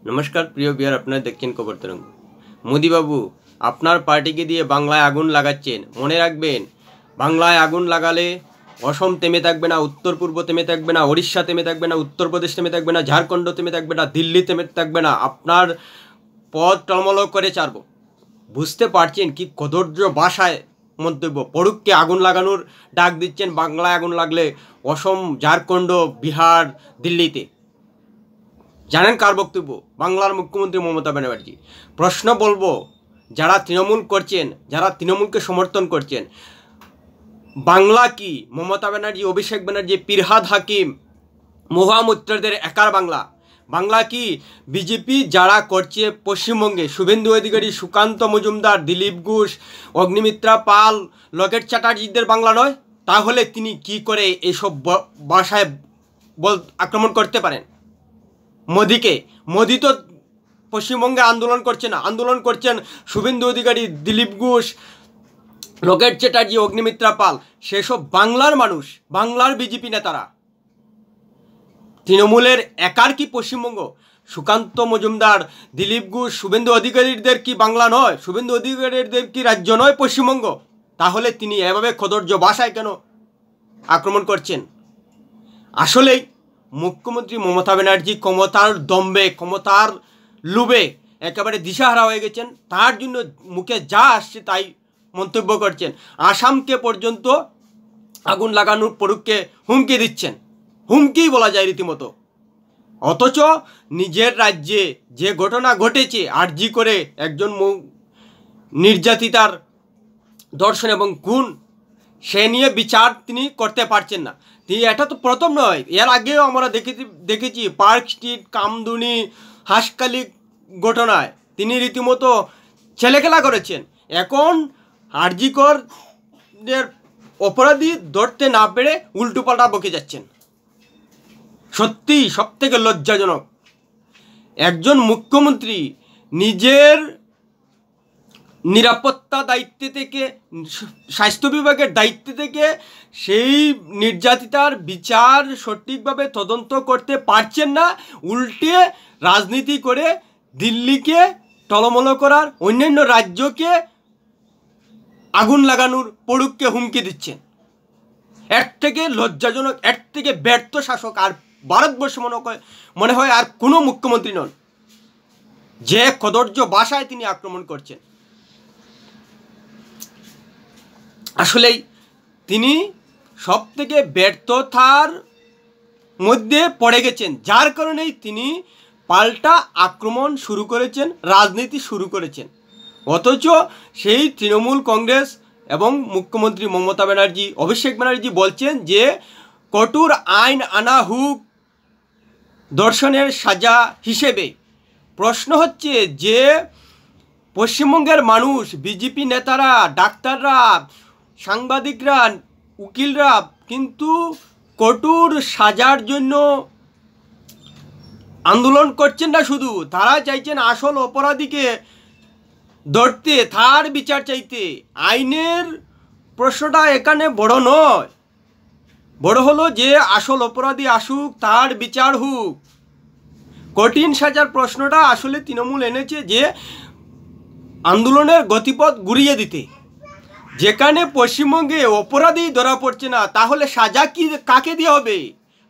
नमस्कार प्रिय बिहार अपना देखें खबर तरंग मोदी बाबू আপনার পার্টিকে দিয়ে বাংলায় আগুন লাগাচ্ছেন। মনে রাখবেন, বাংলায় আগুন লাগালে অসম থেমে থাকবে না, উত্তর পূর্ব থেমে থাকবে না, ওড়িশা থেমে থাকবে না, উত্তরপ্রদেশ থেমে থাকবে না, ঝাড়খণ্ড থেমে থাকবে না, দিল্লি থেমে থাকবে না। আপনার পথ টলমল করে ছাড়ব। বুঝতে পারছেন কি কদর্য ভাষায় মন্তব্য? পড়ুককে আগুন লাগানোর ডাক দিচ্ছেন বাংলায় আগুন লাগলে অসম, ঝাড়খণ্ড, বিহার, দিল্লিতে। জানেন কার বক্তব্য? বাংলার মুখ্যমন্ত্রী মমতা ব্যানার্জি। প্রশ্ন বলবো, যারা তৃণমূল করছেন, যারা তৃণমূলকে সমর্থন করছেন, বাংলা কি মমতা ব্যানার্জি, অভিষেক ব্যানার্জি, ফিরহাদ হাকিম, মহামুত্রদের একার বাংলা? বাংলা কি বিজেপি যারা করছে পশ্চিমবঙ্গে, শুভেন্দু অধিকারী, সুকান্ত মজুমদার, দিলীপ ঘোষ, অগ্নিমিত্রা পাল, লকেট চ্যাটার্জিদের বাংলা নয়? তাহলে তিনি কি করে এইসব ভাষায় আক্রমণ করতে পারেন মোদিকে? মোদি তো পশ্চিমবঙ্গে আন্দোলন করছে না, আন্দোলন করছেন শুভেন্দু অধিকারী, দিলীপ ঘোষ, লকেট চ্যাটার্জি, অগ্নিমিত্রা পাল। সেসব বাংলার মানুষ, বাংলার বিজেপি নেতারা। তৃণমূলের একার কি পশ্চিমবঙ্গ? সুকান্ত মজুমদার, দিলীপ ঘোষ, শুভেন্দু অধিকারীদের কি বাংলা নয়? শুভেন্দু অধিকারীদের কি রাজ্য নয় পশ্চিমবঙ্গ? তাহলে তিনি এভাবে কদর্য ভাষায় কেন আক্রমণ করছেন? আসলেই মুখ্যমন্ত্রী মমতা ব্যানার্জি ক্ষমতার দম্বে, ক্ষমতার লোভে একেবারে দিশাহারা হয়ে গেছেন। তার জন্য মুখে যা আসছে তাই মন্তব্য করছেন। আসামকে পর্যন্ত আগুন লাগানোর পরুককে হুমকি দিচ্ছেন, হুমকি বলা যায় রীতিমতো। অথচ নিজের রাজ্যে যে ঘটনা ঘটেছে, আরজি করে একজন নির্যাতিতার ধর্ষণ এবং খুন, সে নিয়ে বিচার তিনি করতে পারছেন না। তিনি, এটা তো প্রথম নয়, এর আগেও আমরা দেখেছি পার্ক স্ট্রিট, কামদুনি, হাঁসখালি ঘটনায় তিনি রীতিমতো ছেলেখেলা করেছেন। এখন আরজিকর অপরাধী ধরতে না পেরে উল্টোপাল্টা বকে যাচ্ছেন। সত্যি সবথেকে লজ্জাজনক। একজন মুখ্যমন্ত্রী নিজের নিরাপত্তা দায়িত্ব থেকে, স্বাস্থ্য বিভাগের দায়িত্ব থেকে সেই নির্যাতিতার বিচার সঠিকভাবে তদন্ত করতে পারছেন না, উল্টে রাজনীতি করে দিল্লিকে টলমল করার, অন্যান্য রাজ্যকে আগুন লাগানোর পড়ুককে হুমকি দিচ্ছেন। এর থেকে লজ্জাজনক, এর থেকে ব্যর্থ শাসক আর ভারতবর্ষ মনে হয় আর কোনো মুখ্যমন্ত্রী নন, যে কদর্য ভাষায় তিনি আক্রমণ করছেন। আসলেই তিনি সব থেকে ব্যর্থতার মধ্যে পড়ে গেছেন, যার কারণেই তিনি পাল্টা আক্রমণ শুরু করেছেন, রাজনীতি শুরু করেছেন। অথচ সেই তৃণমূল কংগ্রেস এবং মুখ্যমন্ত্রী মমতা ব্যানার্জি, অভিষেক ব্যানার্জি বলছেন যে কঠোর আইন আনা হোক ধর্ষণের সাজা হিসেবে। প্রশ্ন হচ্ছে যে পশ্চিমবঙ্গের মানুষ, বিজেপি নেতারা, ডাক্তাররা, সাংবাদিকরা, উকিলরা কিন্তু কঠোর সাজার জন্য আন্দোলন করছেন না, শুধু তারা চাইছেন আসল অপরাধীকে ধরতে, তার বিচার চাইতে। আইনের প্রশ্নটা এখানে বড় নয়, বড় হলো যে আসল অপরাধী আসুক, তার বিচার হোক। কঠিন সাজার প্রশ্নটা আসলে তৃণমূল এনেছে যে আন্দোলনের গতিপথ ঘুরিয়ে দিতে। যেখানে পশ্চিমবঙ্গে অপরাধী ধরা পড়ছে না, তাহলে সাজা কি কাকে দেওয়া হবে?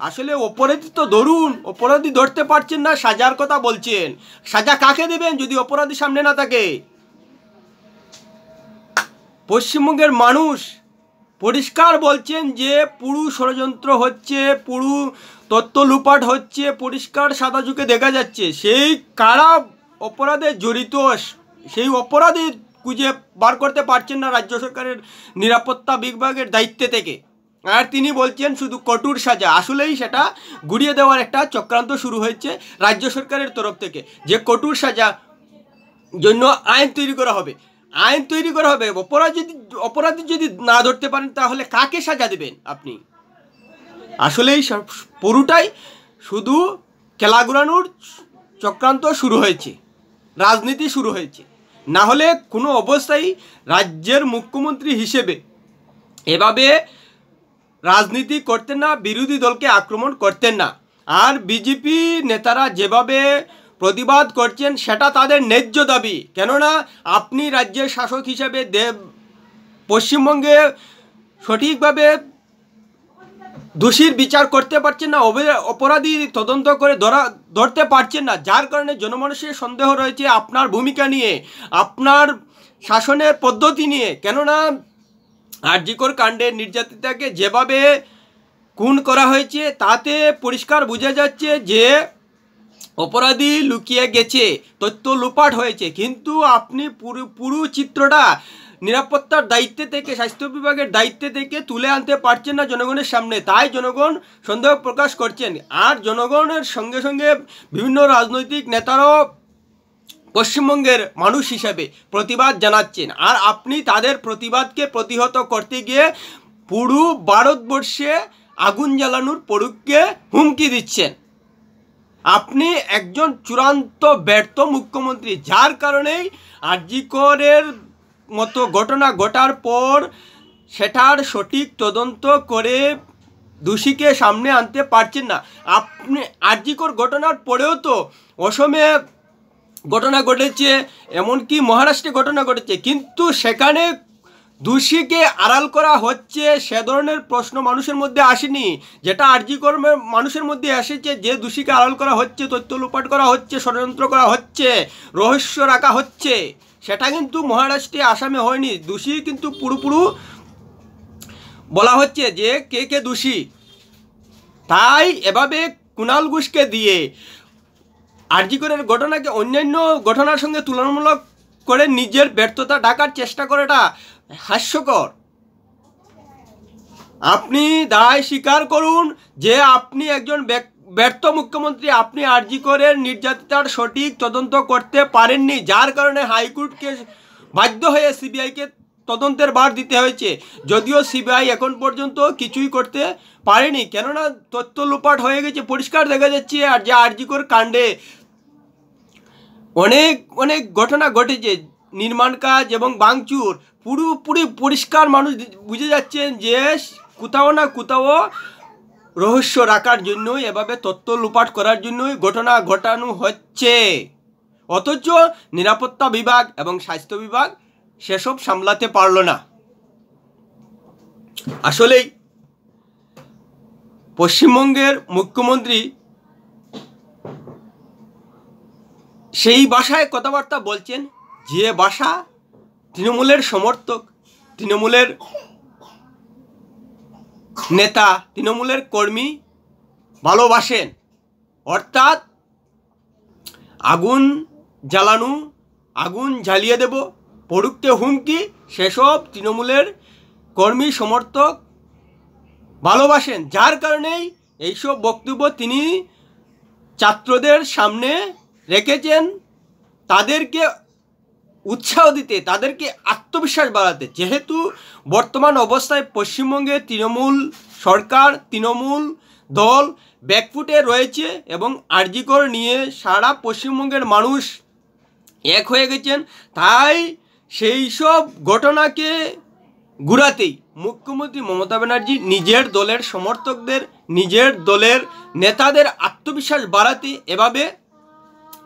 আসলে অপরাধী তো ধরুন, অপরাধী ধরতে পারছেন না, সাজার কথা বলছেন। সাজা কাকে দেবেন যদি অপরাধী সামনে না থাকে? পশ্চিমবঙ্গের মানুষ পরিষ্কার বলছেন যে পুরো ষড়যন্ত্র হচ্ছে, পুরো তথ্য লুপাট হচ্ছে, পরিষ্কার সাদা চোখে দেখা যাচ্ছে। সেই কারা অপরাধে জড়িত, সেই অপরাধী খুঁজে বার করতে পারছেন না রাজ্য সরকারের নিরাপত্তা বিভাগের দায়িত্ব থেকে। আর তিনি বলছেন শুধু কঠোর সাজা। আসলেই সেটা ঘুরিয়ে দেওয়ার একটা চক্রান্ত শুরু হয়েছে রাজ্য সরকারের তরফ থেকে, যে কঠোর সাজা জন্য আইন তৈরি করা হবে, আইন তৈরি করা হবে। অপরাধী যদি না ধরতে পারেন তাহলে কাকে সাজা দেবেন আপনি? আসলেই পুরোটাই শুধু খেলা ঘুরানোর চক্রান্ত শুরু হয়েছে, রাজনীতি শুরু হয়েছে। না হলে কোনো অবস্থায় রাজ্যের মুখ্যমন্ত্রী হিসেবে এভাবে রাজনীতি করতেন না, বিরোধী দলকে আক্রমণ করতেন না। আর বিজেপি নেতারা যেভাবে প্রতিবাদ করছেন সেটা তাদের ন্যায্য দাবি। কেননা আপনি রাজ্যের শাসক হিসেবে পশ্চিমবঙ্গে সঠিকভাবে দোষীর বিচার করতে পারছেন না, অপরাধী তদন্ত করে ধরতে পারছেন না, যার কারণে জনমানুষের সন্দেহ রয়েছে আপনার ভূমিকা নিয়ে, আপনার শাসনের পদ্ধতি নিয়ে। কেননা আর.জি. কর কাণ্ডে নির্যাতিতাকে যেভাবে খুন করা হয়েছে তাতে পরিষ্কার বোঝা যাচ্ছে যে অপরাধী লুকিয়ে গেছে, তথ্য লোপাট হয়েছে। কিন্তু আপনি পুরো চিত্রটা নিরাপত্তার দায়িত্বে থেকে, স্বাস্থ্য বিভাগের দায়িত্বে থেকে তুলে আনতে পারছেন না জনগণের সামনে, তাই জনগণ সন্দেহ প্রকাশ করছেন। আর জনগণের সঙ্গে সঙ্গে বিভিন্ন রাজনৈতিক নেতারাও পশ্চিমবঙ্গের মানুষ হিসাবে প্রতিবাদ জানাচ্ছেন। আর আপনি তাদের প্রতিবাদকে প্রতিহত করতে গিয়ে পুরো ভারতবর্ষে আগুন জ্বালানোর পরীক্ষে হুমকি দিচ্ছেন। আপনি একজন চূড়ান্ত ব্যর্থ মুখ্যমন্ত্রী, যার কারণেই আর.জি. করের মতো ঘটনা ঘটার পর সেটার সঠিক তদন্ত করে দোষীকে সামনে আনতে পারছেন না। আপনি আর.জি. কর ঘটনার পরেও তো অসমে ঘটনা ঘটেছে, এমনকি মহারাষ্ট্রে ঘটনা ঘটেছে, কিন্তু সেখানে দোষীকে আড়াল করা হচ্ছে সে ধরনের প্রশ্ন মানুষের মধ্যে আসেনি, যেটা আর.জি. কর মানুষের মধ্যে এসেছে। যে দোষীকে আড়াল করা হচ্ছে, তথ্য লোপাট করা হচ্ছে, ষড়যন্ত্র করা হচ্ছে, রহস্য রাখা হচ্ছে, সেটা কিন্তু মহারাষ্ট্রে আসামে হয়নি। দোষী কিন্তু পুরোপুরি বলা হচ্ছে যে কে কে দোষী। তাই এভাবে কুণাল ঘোষকে দিয়ে আর.জি. করের ঘটনাকে অন্যান্য ঘটনার সঙ্গে তুলনামূলক করে নিজের ব্যর্থতা ঢাকার চেষ্টা করাটা হাস্যকর। আপনি দায় স্বীকার করুন যে আপনি একজন ব্যর্থ মুখ্যমন্ত্রী। আপনি আর.জি. করের নির্যাতিতার সঠিক তদন্ত করতে পারেননি, যার কারণে হাইকোর্টকে বাধ্য হয়ে সিবিআইকে তদন্তের ভার দিতে হয়েছে। যদিও সিবিআই এখন পর্যন্ত কিছুই করতে পারেনি, কেননা তথ্য লোপাট হয়ে গেছে। পরিষ্কার দেখা যাচ্ছে আর যে আর.জি. কর কাণ্ডে অনেক অনেক ঘটনা ঘটেছে, নির্মাণ কাজ এবং ভাঙচুর, পুরোপুরি পরিষ্কার মানুষ বুঝে যাচ্ছেন যে কোথাও না কোথাও রহস্য রাখার জন্যই, এভাবে তথ্য লোপাট করার জন্যই ঘটনা ঘটানো হচ্ছে। অথচ নিরাপত্তা বিভাগ এবং স্বাস্থ্য বিভাগ সেসব সামলাতে পারল না। আসলেই পশ্চিমবঙ্গের মুখ্যমন্ত্রী সেই ভাষায় কথাবার্তা বলছেন যে ভাষা তৃণমূলের সমর্থক, তৃণমূলের নেতা, তৃণমূলের কর্মী ভালোবাসেন। অর্থাৎ আগুন জ্বালানো, আগুন জ্বালিয়ে দেব, পড়ুকতে হুমকি, সেসব তৃণমূলের কর্মী সমর্থক ভালোবাসেন। যার কারণেই এইসব বক্তব্য তিনি ছাত্রদের সামনে রেখেছেন, তাদেরকে উৎসাহ দিতে, তাদেরকে আত্মবিশ্বাস বাড়াতে। যেহেতু বর্তমান অবস্থায় পশ্চিমবঙ্গে তৃণমূল সরকার, তৃণমূল দল ব্যাকফুটে রয়েছে এবং আর.জি. কর নিয়ে সারা পশ্চিমবঙ্গের মানুষ এক হয়ে গেছেন, তাই সেই সব ঘটনাকে ঘুরাতেই মুখ্যমন্ত্রী মমতা ব্যানার্জি নিজের দলের সমর্থকদের, নিজের দলের নেতাদের আত্মবিশ্বাস বাড়াতে এভাবে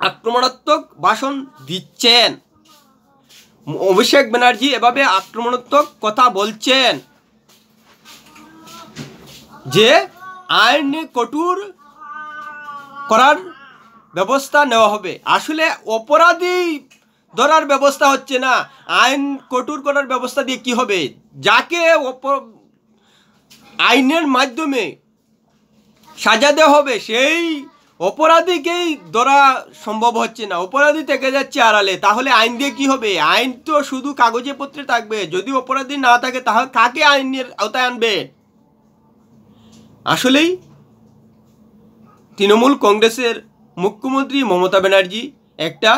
আক্রমণাত্মক ভাষণ দিচ্ছেন। অভিষেক ব্যানার্জি এভাবে আক্রমণাত্মক কথা বলছেন যে আইন কঠোর করার ব্যবস্থা নেওয়া হবে। আসলে অপরাধী ধরার ব্যবস্থা হচ্ছে না, আইন কঠোর করার ব্যবস্থা দিয়ে কি হবে? যাকে আইনের মাধ্যমে সাজা দেওয়া হবে সেই অপরাধীকেই ধরা সম্ভব হচ্ছে না, অপরাধী থেকে যাচ্ছে আড়ালে। তাহলে আইন দিয়ে কি হবে? আইন তো শুধু কাগজে পত্রে থাকবে। যদি অপরাধী না থাকে তাহলে কাকে আইনের আওতায় আনবে? আসলেই তৃণমূল কংগ্রেসের মুখ্যমন্ত্রী মমতা ব্যানার্জি একটা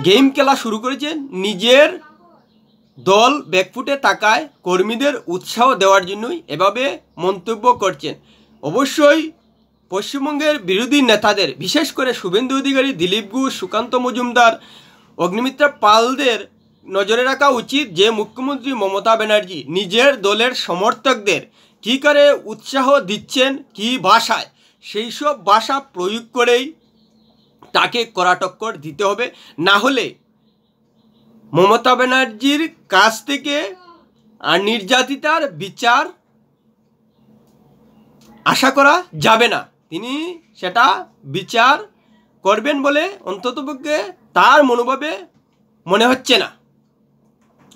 গেম খেলা শুরু করেছেন। নিজের দল ব্যাকফুটে থাকায় কর্মীদের উৎসাহ দেওয়ার জন্যই এভাবে মন্তব্য করছেন। অবশ্যই পশ্চিমবঙ্গের বিরোধী নেতাদের, বিশেষ করে শুভেন্দু অধিকারী, দিলীপ ঘোষ, সুকান্ত মজুমদার, অগ্নিমিত্রা পালদের নজরে রাখা উচিত যে মুখ্যমন্ত্রী মমতা ব্যানার্জি নিজের দলের সমর্থকদের কী করে উৎসাহ দিচ্ছেন, কী ভাষায়, সেই সব ভাষা প্রয়োগ করেই তাকে কড়া টক্কর দিতে হবে। না হলে মমতা ব্যানার্জির কাছ থেকে নির্যাতিতার বিচার আশা করা যাবে না। তিনি সেটা বিচার করবেন বলে অন্ততপক্ষে তার মনোভাবে মনে হচ্ছে না।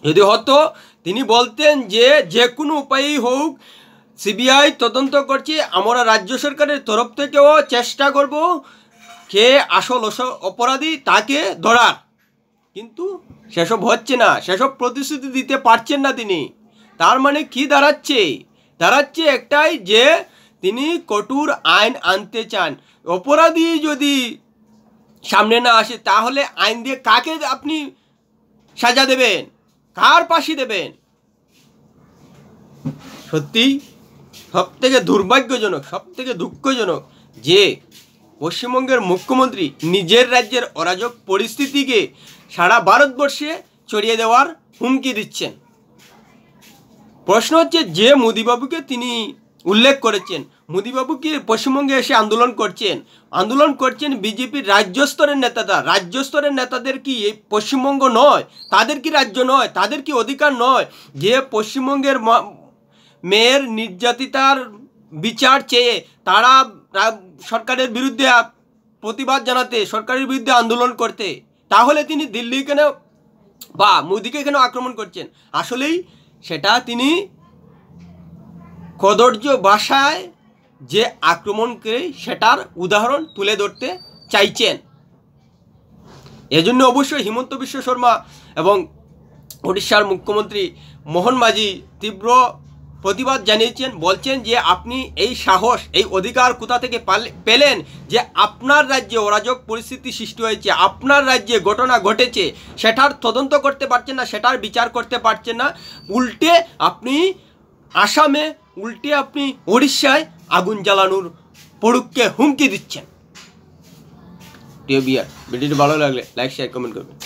যদি হতো তিনি বলতেন যে যে কোনো উপায়েই হোক সিবিআই তদন্ত করছে, আমরা রাজ্য সরকারের তরফ থেকেও চেষ্টা করব কে আসল অপরাধী তাকে ধরার। কিন্তু সেসব হচ্ছে না, সেসব প্রতিশ্রুতি দিতে পারছেন না তিনি। তার মানে কি দাঁড়াচ্ছে একটাই যে তিনি কঠোর আইন আনতে চান। অপরাধী যদি সামনে না আসে তাহলে আইন দিয়ে কাকে আপনি সাজা দেবেন, কার ফাঁসি দেবেন? সত্যি সবথেকে দুর্ভাগ্যজনক, সবথেকে দুঃখজনক যে পশ্চিমবঙ্গের মুখ্যমন্ত্রী নিজের রাজ্যের অরাজক পরিস্থিতিকে সারা ভারতবর্ষে ছড়িয়ে দেওয়ার হুমকি দিচ্ছেন। প্রশ্ন হচ্ছে যে মোদিবাবুকে তিনি উল্লেখ করেছেন, মোদিবাবু কি পশ্চিমবঙ্গে এসে আন্দোলন করছেন বিজেপির রাজ্য স্তরের নেতাদের কি এই পশ্চিমবঙ্গ নয়? তাদের কি রাজ্য নয়? তাদের কি অধিকার নয় যে পশ্চিমবঙ্গের মেয়ের নির্যাতিতার বিচার চেয়ে তারা সরকারের বিরুদ্ধে প্রতিবাদ জানাতে, সরকারের বিরুদ্ধে আন্দোলন করতে? তাহলে তিনি দিল্লি কেন বা মোদিকে কেন আক্রমণ করছেন? আসলেই সেটা তিনি কদর্য ভাষায় যে আক্রমণ করে সেটার উদাহরণ তুলে ধরতে চাইছেন। এজন্য অবশ্যই হিমন্ত বিশ্ব শর্মা এবং ওড়িশার মুখ্যমন্ত্রী মোহন মাঝি তীব্র প্রতিবাদ জানিয়েছেন। বলছেন যে আপনি এই সাহস, এই অধিকার কোথা থেকে পেলেন যে আপনার রাজ্যে অরাজক পরিস্থিতি সৃষ্টি হয়েছে, আপনার রাজ্যে ঘটনা ঘটেছে, সেটার তদন্ত করতে পারছেন না, সেটার বিচার করতে পারছেন না, উল্টে আপনি আসামে, উল্টে আপনি ওড়িশায় আগুন জ্বালানোর পড়ুককে হুমকি দিচ্ছেন। ভিডিওটি ভালো লাগলে লাইক শেয়ার কমেন্ট করবেন।